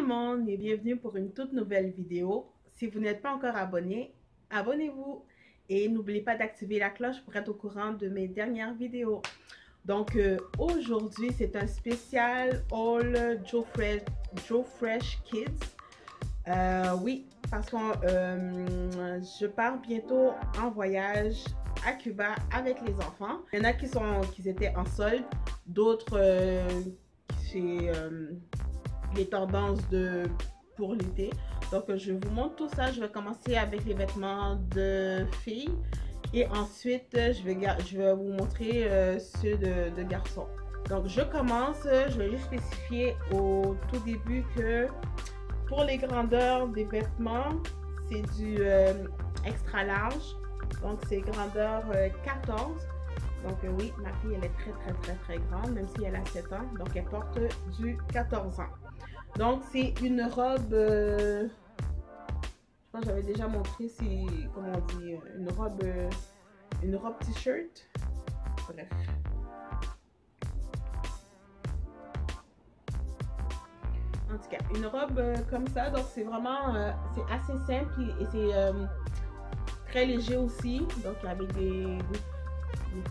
monde et bienvenue pour une toute nouvelle vidéo. Si vous n'êtes pas encore abonné, abonnez-vous et n'oubliez pas d'activer la cloche pour être au courant de mes dernières vidéos. Donc aujourd'hui c'est un spécial All Joe Fresh Kids. Oui, parce que je pars bientôt en voyage à Cuba avec les enfants. Il y en a qui étaient en solde, d'autres chez les tendances pour l'été. Donc je vous montre tout ça. Je vais commencer avec les vêtements de filles et ensuite je vais vous montrer ceux de garçons. Donc je commence, je vais juste spécifier au tout début que pour les grandeurs des vêtements, c'est du extra large. Donc c'est grandeur 14. Donc oui, ma fille elle est très grande, même si elle a 7 ans. Donc elle porte du 14 ans. Donc c'est une robe, je pense que j'avais déjà montré, c'est, comment on dit, une robe t-shirt. Bref. En tout cas, une robe comme ça, donc c'est vraiment, c'est assez simple et c'est très léger aussi. Donc avec des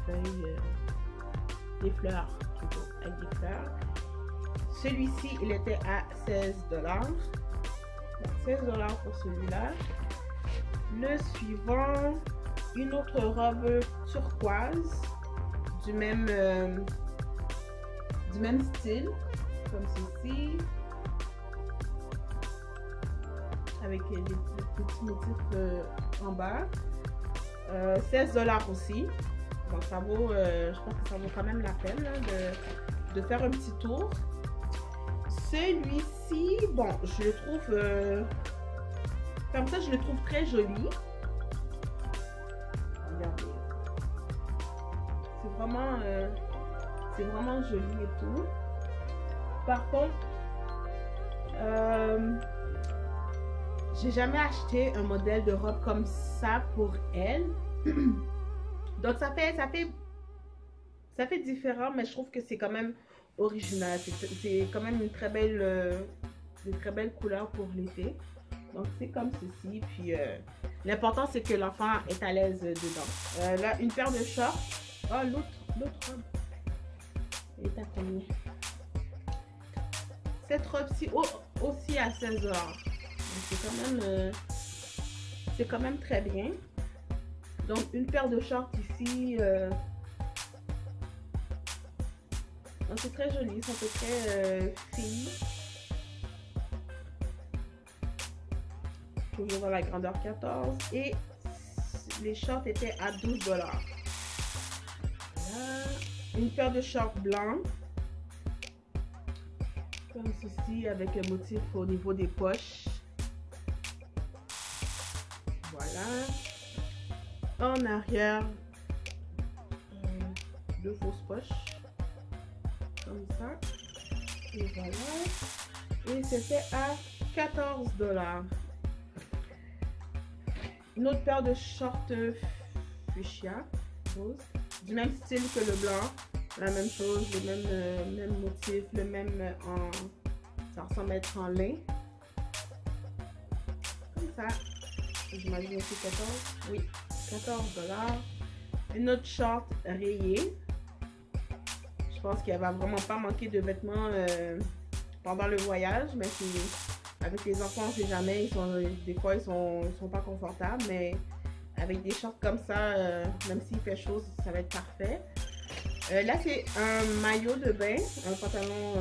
feuilles, des fleurs plutôt, avec des fleurs. Celui-ci, il était à 16 $. Donc 16 $ pour celui-là. Le suivant, une autre robe turquoise du même style, comme ceci, avec des petits motifs en bas. 16 $ aussi. Donc ça vaut, je pense que ça vaut quand même la peine là, de faire un petit tour. Celui-ci, bon, je le trouve comme ça, je le trouve très joli. Regardez, c'est vraiment joli et tout. Par contre, j'ai jamais acheté un modèle de robe comme ça pour elle. Donc ça fait différent, mais je trouve que c'est quand même original. C'est quand même une très belle couleur pour l'été. Donc c'est comme ceci. Puis l'important c'est que l'enfant est à l'aise dedans. Là, une paire de shorts. Oh, l'autre robe. Elle est à combien? Cette robe-ci aussi à 16 $. C'est quand même très bien. Donc une paire de shorts ici. C'est très joli, ça fait très fille. Toujours dans la grandeur 14. Et les shorts étaient à 12 $. Voilà. Une paire de shorts blancs. Comme ceci, avec un motif au niveau des poches. Voilà. En arrière, deux fausses poches. Comme ça. Et voilà. Et c'était à 14 $. Une autre paire de shorts fuchsia rose, du même style que le blanc. La même chose, le même motif, le même ça ressemble à être en lin. Comme ça. J'imagine aussi 14. Oui, 14 $. Une autre short rayée. Je pense qu'il va vraiment pas manquer de vêtements pendant le voyage, mais avec les enfants, on sait jamais, des fois ils sont pas confortables, mais avec des shorts comme ça, même s'il fait chaud, ça va être parfait. Là, c'est un maillot de bain, un pantalon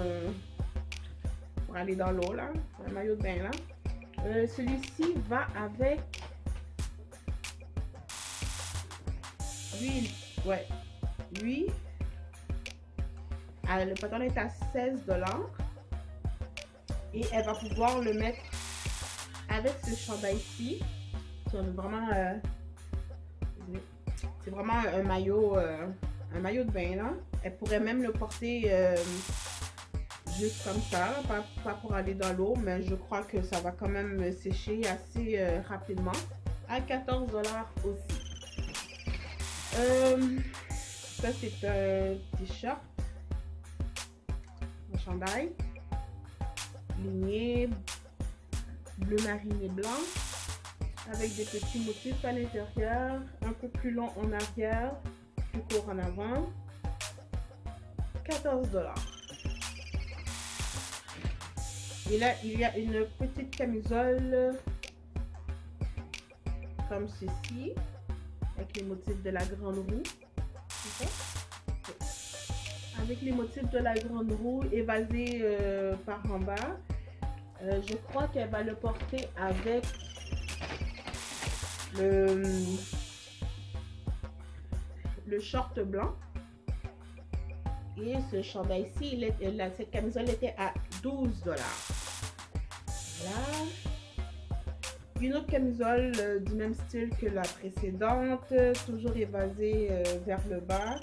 pour aller dans l'eau, là, un maillot de bain là. Celui-ci va avec lui, ouais, lui. Le pantalon est à 16 $. Et elle va pouvoir le mettre avec ce chandail-ci. C'est vraiment un maillot de bain là. Elle pourrait même le porter juste comme ça, pas pour aller dans l'eau, mais je crois que ça va quand même sécher assez rapidement. À 14 $ aussi. Ça c'est un t-shirt. Chandail. lignée bleu marine et blanc avec des petits motifs à l'intérieur, un peu plus long en arrière, plus court en avant. 14 $. Et là, il y a une petite camisole comme ceci, avec les motifs de la grande roue. Okay. Avec les motifs de la grande roue évasés par en bas. Je crois qu'elle va le porter avec le short blanc. Et ce chandail-ci, cette camisole était à 12 $. Voilà. Une autre camisole du même style que la précédente, toujours évasée vers le bas.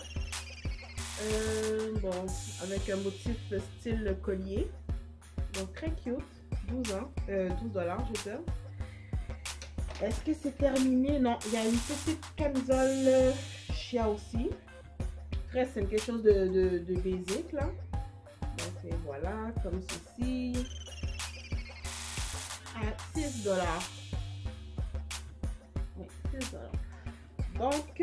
Bon, avec un motif style collier. Donc très cute. 12 $, je veux dire. Est-ce que c'est terminé? Non, il y a une petite camisole chia aussi. Très simple, quelque chose de basic là. Donc voilà, comme ceci. À 6 $. Oui, 6 $. Donc,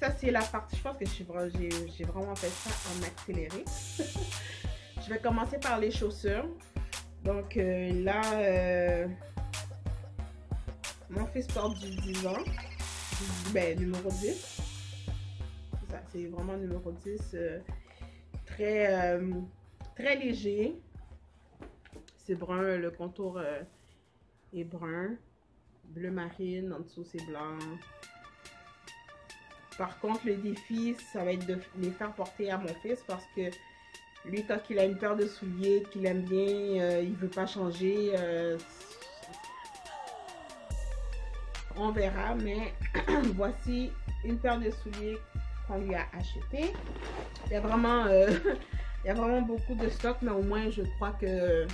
ça c'est la partie, je pense que j'ai vraiment fait ça en accéléré. Je vais commencer par les chaussures. Donc là, mon fils porte du 10 ans. Ben, numéro 10. C'est ça, c'est vraiment numéro 10. Très léger. C'est brun, le contour est brun. Bleu marine, en dessous c'est blanc. Par contre, le défi, ça va être de les faire porter à mon fils parce que lui, quand il a une paire de souliers qu'il aime bien, il ne veut pas changer. On verra, mais voici une paire de souliers qu'on lui a acheté. Il y a vraiment beaucoup de stock, mais au moins, je crois que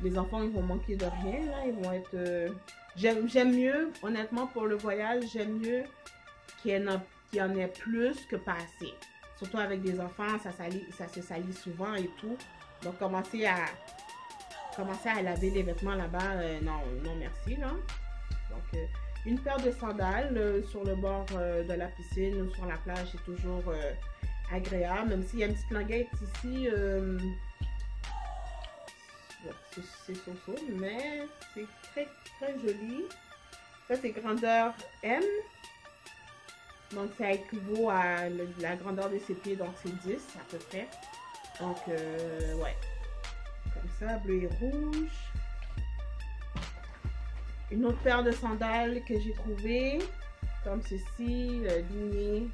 les enfants, ils vont manquer de rien. Là. Ils vont être... J'aime mieux, honnêtement, pour le voyage, j'aime mieux qu'il y en ait plus que pas assez. Surtout avec des enfants, ça se salit souvent et tout. Donc, commencer à laver les vêtements là-bas, non merci. Là. Donc, une paire de sandales sur le bord de la piscine ou sur la plage, c'est toujours agréable. Même s'il y a une petite languette ici, c'est so-so, mais c'est très, très joli. Ça, c'est grandeur M. Donc, ça équivaut à la grandeur de ses pieds, donc c'est 10 à peu près. Donc, ouais. Comme ça, bleu et rouge. Une autre paire de sandales que j'ai trouvée, comme ceci, lignée,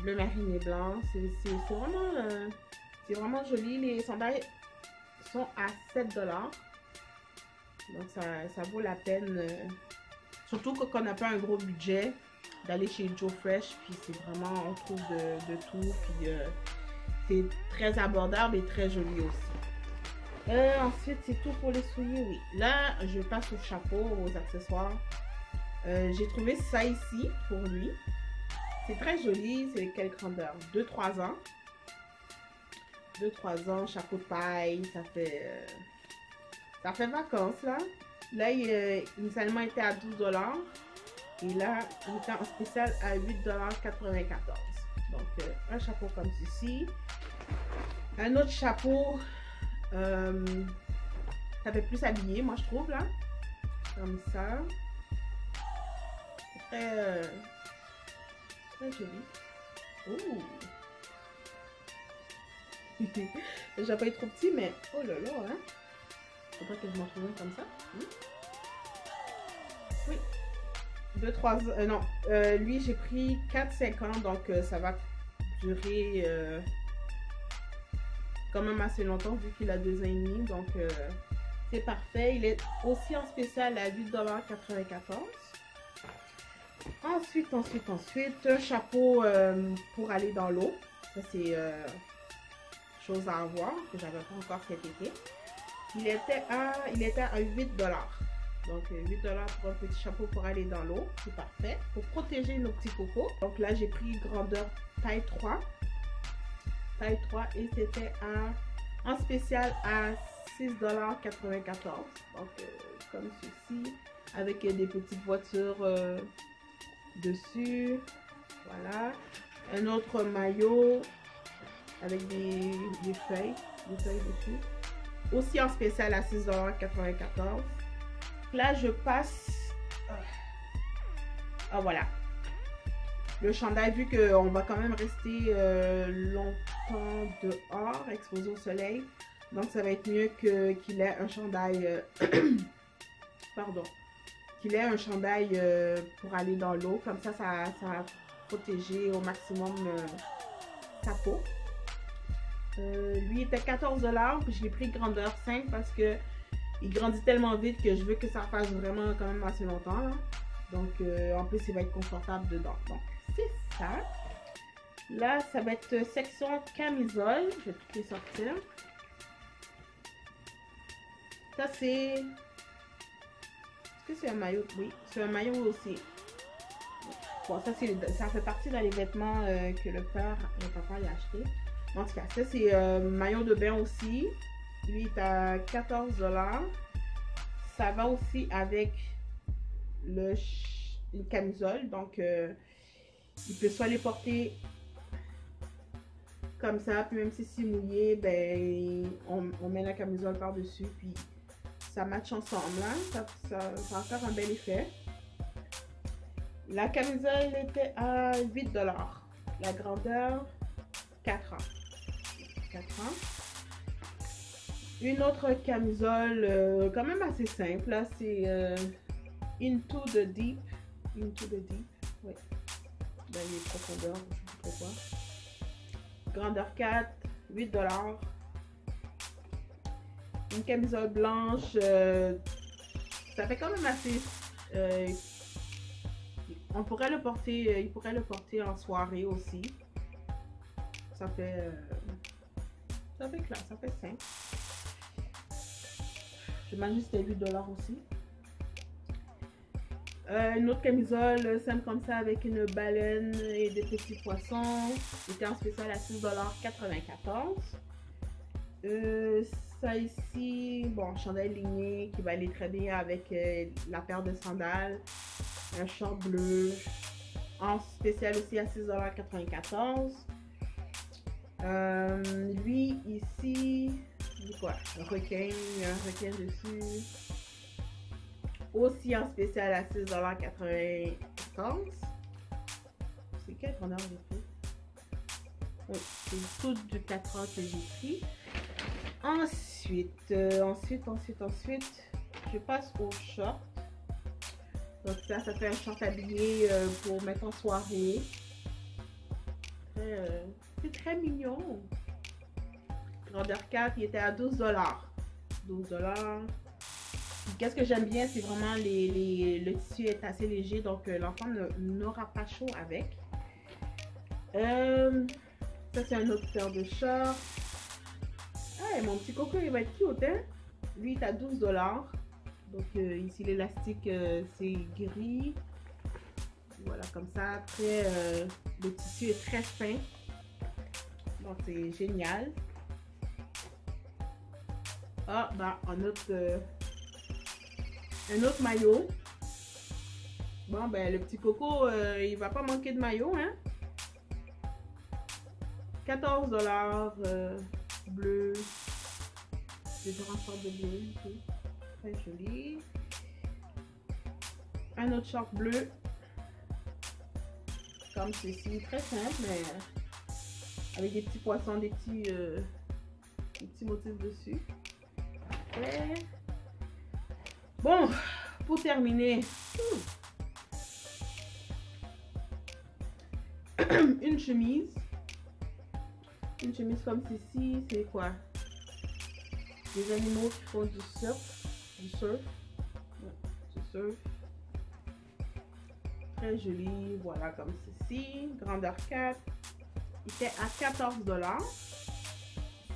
bleu marine et blanc. C'est vraiment joli. Les sandales sont à 7 $. Donc, ça vaut la peine. Surtout quand on n'a pas un gros budget, d'aller chez Joe Fresh, puis c'est vraiment, on trouve de tout, puis c'est très abordable et très joli aussi. Ensuite, c'est tout pour les souliers, oui. Là, je passe au chapeau, aux accessoires. J'ai trouvé ça ici pour lui. C'est très joli, c'est quelle grandeur? 2-3 ans. 2-3 ans, chapeau de paille, ça fait vacances là. Là, il initialement était à 12 $. Et là, il était en spécial à 8,94 $. Donc, un chapeau comme ceci. Un autre chapeau, ça fait plus habillé, moi je trouve, là. Comme ça. Très, très joli. Ouh! Le chapeau est trop petit, mais oh là là, hein. Faudrait que je m'en trouve un comme ça. Oui. 2-3 non, lui j'ai pris 4-5 ans, donc ça va durer quand même assez longtemps vu qu'il a 2 ans et demi, donc c'est parfait. Il est aussi en spécial à 8,94 $. Ensuite, un chapeau pour aller dans l'eau. Ça c'est chose à avoir que j'avais pas encore cet été. Il était à 8 $. Donc 8 $ pour un petit chapeau pour aller dans l'eau, c'est parfait. Pour protéger nos petits cocos. Donc là j'ai pris grandeur taille 3. Taille 3 et c'était à en spécial à 6,94 $. Donc, comme ceci, avec des petites voitures dessus. Voilà. Un autre maillot avec des feuilles dessus. Aussi en spécial à 6,94 $. Là, je passe... Ah, voilà. Le chandail, vu qu'on va quand même rester longtemps dehors, exposé au soleil. Donc, ça va être mieux qu'il ait un chandail... pardon. Qu'il ait un chandail pour aller dans l'eau. Comme ça, ça va protéger au maximum sa peau. Lui était 14 $. Puis je l'ai pris grandeur 5 parce que il grandit tellement vite que je veux que ça fasse vraiment quand même assez longtemps. Là. Donc, en plus, il va être confortable dedans. Donc, c'est ça. Là, ça va être section camisole. Je vais tout les sortir. Ça, c'est... Est-ce que c'est un maillot? Oui, c'est un maillot aussi. Bon, ça fait partie dans les vêtements que le papa a acheté. En tout cas, ça, c'est maillot de bain aussi. Lui, il est à 14 $. Ça va aussi avec une camisole. Donc, il peut soit les porter comme ça. Puis même si c'est mouillé, ben, on met la camisole par-dessus. Puis ça match ensemble. Hein? Ça va faire un bel effet. La camisole était à 8 $. La grandeur, 4 ans. 4 ans. Une autre camisole quand même assez simple. C'est Into the Deep. Into the Deep. Oui. Dans les profondeurs, je ne sais pas pourquoi. Grandeur 4, 8 $. Une camisole blanche. Ça fait quand même assez... il pourrait le porter en soirée aussi. Ça fait classe, ça fait simple. J'imagine que c'était 8 $ aussi. Une autre camisole simple comme ça avec une baleine et des petits poissons. C'était en spécial à 6,94 $. Ça ici, bon, chandail ligné qui va aller très bien avec la paire de sandales. Un short bleu. En spécial aussi à 6,94 $. Lui ici, c'est quoi? Un requin dessus. Aussi en spécial à 6,94 $. C'est quelle grandeur j'ai pris? Oui, c'est tout du 4 ans que j'ai pris. Ensuite, je passe au short. Donc ça fait un short habillé pour mettre en soirée. C'est très mignon. Grandeur 4, il était à 12 $. 12 $. Qu'est-ce que j'aime bien, c'est vraiment le tissu est assez léger, donc l'enfant n'aura pas chaud avec. Ça, c'est un autre paire de shorts. Ah, mon petit coco, il va être cute, hein? Lui, il est à 12 $. Donc, ici, l'élastique, c'est gris. Voilà, comme ça. Après, le tissu est très fin. Donc, c'est génial. Ah, ben, un autre maillot. Bon, ben, le petit coco, il va pas manquer de maillot, hein? 14 $, bleu. Différentes sortes de bleu. Okay. Très joli. Un autre short bleu. Comme ceci. Très simple, mais avec des petits poissons, des petits motifs dessus. Après. Bon, pour terminer. Une chemise. Une chemise comme ceci, c'est quoi? Des animaux qui font du surf. Du surf. Très joli. Voilà, comme ceci. Grandeur 4. Il était à 14 $.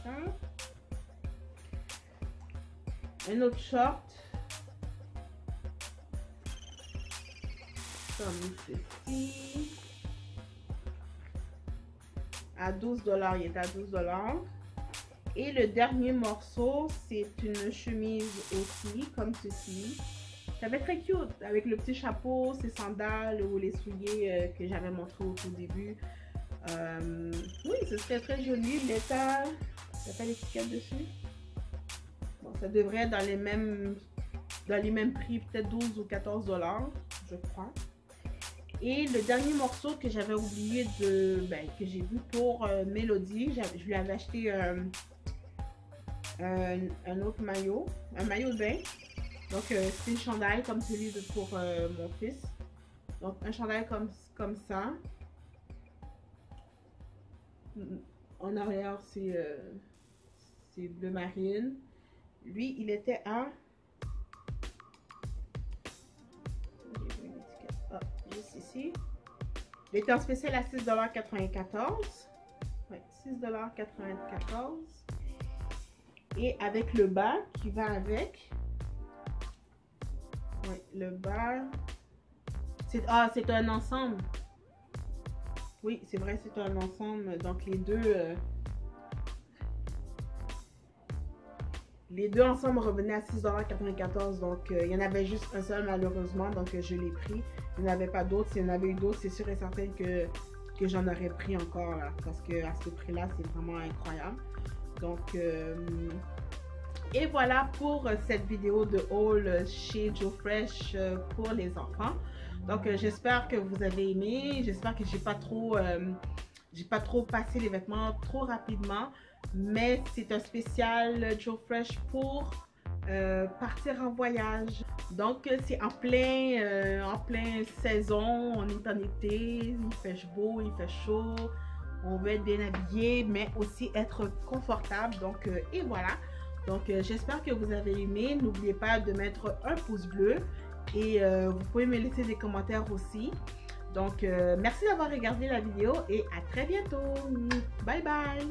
Ça. Un autre short. Comme ceci. À 12 $. Il est à 12 $. Et le dernier morceau, c'est une chemise aussi, comme ceci. Ça va être très cute, avec le petit chapeau, ses sandales ou les souliers que j'avais montré au tout début. Oui, ce serait très joli. L'état, il n'y a pas l'étiquette dessus. Bon, ça devrait être dans les mêmes prix, peut-être 12 ou 14 $, je crois. Et le dernier morceau que j'avais oublié que j'ai vu pour Mélodie, je lui avais acheté un autre maillot, un maillot de bain. Donc c'est une chandail comme celui pour mon fils. Donc un chandail comme ça. En arrière c'est bleu marine. Lui il était à juste ici. Il était en spécial à 6,94 $. Ouais, 6,94 $. Et avec le bas qui va avec. Oui, le bas. C'est un ensemble. Oui, c'est vrai, c'est un ensemble. Donc les deux ensemble revenaient à 6,94 $. Donc il y en avait juste un seul malheureusement. Donc je l'ai pris. Il n'y en avait pas d'autres. S'il y en avait eu d'autres, c'est sûr et certain que j'en aurais pris encore là. Parce que à ce prix-là, c'est vraiment incroyable. Donc et voilà pour cette vidéo de haul chez Joe Fresh pour les enfants. Donc j'espère que vous avez aimé. J'espère que j'ai pas trop passé les vêtements trop rapidement. Mais c'est un spécial Joe Fresh pour partir en voyage. Donc c'est en plein saison. On est en été, il fait beau, il fait chaud. On veut être bien habillé, mais aussi être confortable. Donc et voilà. Donc j'espère que vous avez aimé. N'oubliez pas de mettre un pouce bleu et vous pouvez me laisser des commentaires aussi. Donc merci d'avoir regardé la vidéo et à très bientôt. Bye bye.